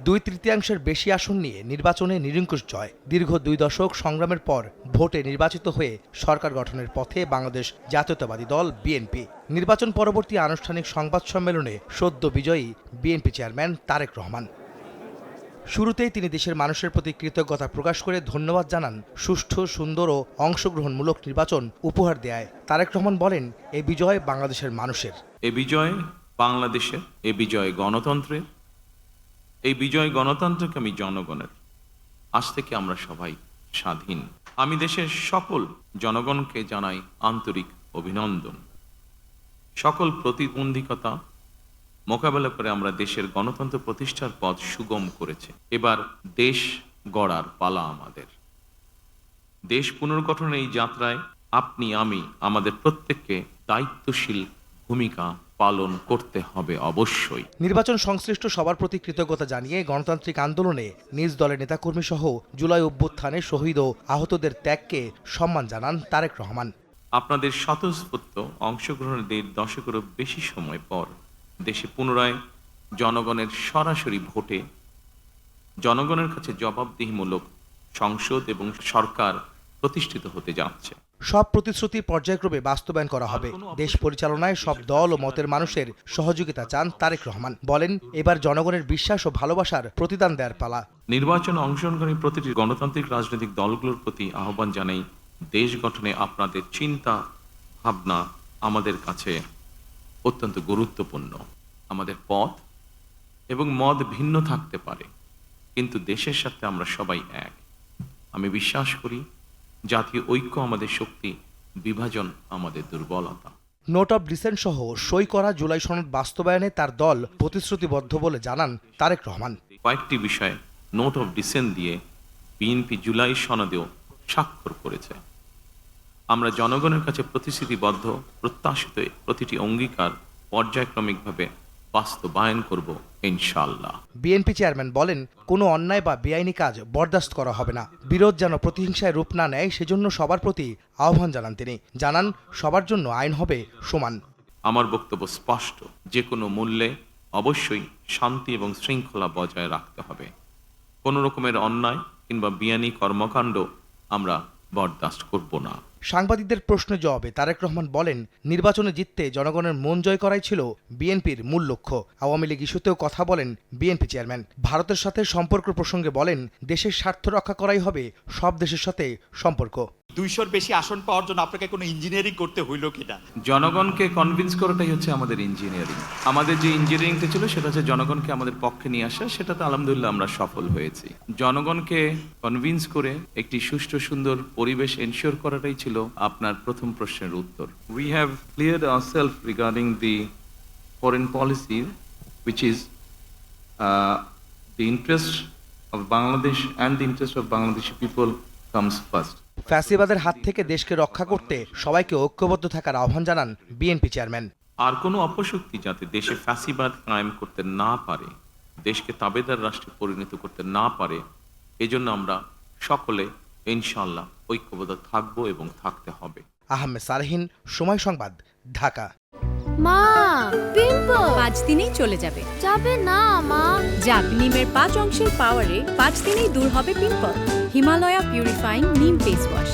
2/3 বেশি আসন নিয়ে নির্বাচনে নিরঙ্কুশ জয়। দীর্ঘ 2 দশক সংগ্রামের পর ভোটে নির্বাচিত হয়ে সরকার গঠনের পথে বাংলাদেশ জাতীয়তাবাদী দল বিএনপি। নির্বাচন পরবর্তী আনুষ্ঠানিক সংবাদ সম্মেলনে সদ্য বিজয়ী বিএনপি চেয়ারম্যান তারেক রহমান। শুরুতেই তিনি দেশের মানুষের প্রতি কৃতজ্ঞতা প্রকাশ করে ধন্যবাদ জানান সুষ্ঠু, সুন্দর ও অংশগ্রহণমূলক নির্বাচন উপহার দেয়। তারেক রহমান বলেন, এই বিজয় বাংলাদেশের মানুষের, এই বিজয় বাংলাদেশের, এই বিজয় গণতন্ত্রের, এই বিজয় গণতন্ত্রকামী জনগণের। আজ থেকে আমরা সবাই স্বাধীন। আমি দেশের সকল জনগণকে জানাই আন্তরিক অভিনন্দন। সকল প্রতিবন্ধকতা মোকাবেলা করে আমরা দেশের গণতন্ত্র প্রতিষ্ঠার পথ সুগম করেছে। এবার দেশ গড়ার পালা আমাদের। দেশ পুনর্গঠনের এই যাত্রায় আপনি, আমি, আমাদের প্রত্যেককে দায়িত্বশীল ভূমিকা পালন করতে হবে অবশ্যই। নির্বাচন সংশ্লিষ্ট সবার প্রতি কৃতজ্ঞতা জানিয়ে গণতান্ত্রিক আন্দোলনে নিজ দলের নেতাকর্মী সহ জুলাই অভ্যুত্থানে শহীদ ও আহতদের ত্যাগকে সম্মান জানান তারেক রহমান। আপনাদের স্বতঃস্ফূর্ত অংশগ্রহণের 1.5 দশকেরও বেশি সময় পর দেশে পুনরায় জনগণের সরাসরি ভোটে জনগণের কাছে জবাবদিহিমূলক সংসদ এবং সরকার প্রতিষ্ঠিত হতে যাচ্ছে। সব প্রতিশ্রুতি পর্যায়ক্রমে বাস্তবায়ন করা হবে। দেশ পরিচালনায় সব দল ও মতের মানুষের সহযোগিতা চান তারেক রহমান। বলেন, এবার জনগণের বিশ্বাস ও ভালোবাসার প্রতিদান দেওয়ার পালা। নির্বাচন অংশগ্রহণকারী প্রতিটি গণতান্ত্রিক রাজনৈতিক দলগুলোর প্রতি আহ্বান জানাই, দেশ গঠনে আপনাদের চিন্তা ভাবনা আমাদের কাছে অত্যন্ত গুরুত্বপূর্ণ। আমাদের পথ এবং মত ভিন্ন থাকতে পারে, কিন্তু দেশের সাথে আমরা সবাই এক। আমি বিশ্বাস করি জাতীয় ঐক্য আমাদের শক্তি, বিভাজন আমাদের দুর্বলতা। নোট অব ডিসেন্ট সহ সই করা জুলাই সনদ বাস্তবায়নে তার দল প্রতিশ্রুতিবদ্ধ বলে জানান তারেক রহমান। কয়েকটি বিষয়ে নোট অব ডিসেন্ট দিয়ে বিএনপি জুলাই সনদেও স্বাক্ষর করেছে। আমরা জনগণের কাছে প্রতিশ্রুতিবদ্ধ, প্রত্যাশিত প্রতিটি অঙ্গীকার পর্যায়ক্রমিকভাবে বাস্তবায়ন করব ইনশাআল্লাহ। বিএনপি চেয়ারম্যান বলেন, কোনো অন্যায় বা বেআইনি কাজ বরদাস্ত করা হবে না। বিরোধ যেন প্রতিহিংসায় রূপ না নেয়, সেজন্য সবার প্রতি আহ্বান জানান তিনি। জানান, সবার জন্য আইন হবে সমান। আমার বক্তব্য স্পষ্ট, যে কোনো মূল্যে অবশ্যই শান্তি এবং শৃঙ্খলা বজায় রাখতে হবে। কোনো রকমের অন্যায় কিংবা বেআইনি কর্মকাণ্ড আমরা বরদাস্ত করব না। সাংবাদিকদের প্রশ্নের জবাবে তারেক রহমান বলেন, নির্বাচনে জিততে জনগণের মন জয় করাই ছিল বিএনপির মূল লক্ষ্য। আওয়ামী লীগ ইস্যুতেও কথা বলেন বিএনপি চেয়ারম্যান। ভারতের সাথে সম্পর্ক প্রসঙ্গে বলেন, দেশের স্বার্থ রক্ষা করাই হবে সব দেশের সাথে সম্পর্ক। 200-র বেশি আসন পাওয়ার জন্য আপনাকে কোনো ইঞ্জিনিয়ারিং করতে হইল কিনা? জনগণকে কনভিন্স করাটাই হচ্ছে আমাদের ইঞ্জিনিয়ারিং। আমাদের যে ইঞ্জিনিয়ারিংটা ছিল সেটা হচ্ছে জনগণকে আমাদের পক্ষে নিয়ে আসা। সেটাতে আলহামদুলিল্লাহ আমরা সফল হয়েছি। জনগণকে কনভিন্স করে একটি সুষ্ঠু সুন্দর পরিবেশ এনশিওর করাটাই ছিল আপনার প্রথম প্রশ্নের উত্তর। We have cleared ourselves regarding the foreign policy, which is the interest of Bangladesh and the interest of Bangladeshi people comes first. ফ্যাসিবাদের হাত থেকে দেশকে রক্ষা করতে সবাইকে ঐক্যবদ্ধ থাকার আহ্বান জানান বিএনপি চেয়ারম্যান। আর কোনো অপশক্তি যাতে দেশে ফ্যাসিবাদ কায়েম করতে না পারে, দেশকে তাবেদার রাষ্ট্রে পরিণত করতে না পারে, এজন্য আমরা সকলে ইনশাআল্লাহ ঐক্যবদ্ধ থাকব এবং থাকতে হবে। আহমেদ সালেহীন, সময় সংবাদ, ঢাকা। মা, পিম্পল 5 দিনেই চলে যাবে। যাবে না মা। যাক, নিমের 5 অংশের পাওয়ারে 5 দিনেই দূর হবে পিম্পল। হিমালয়া পিউরিফাইং নিম ফেস ওয়াশ।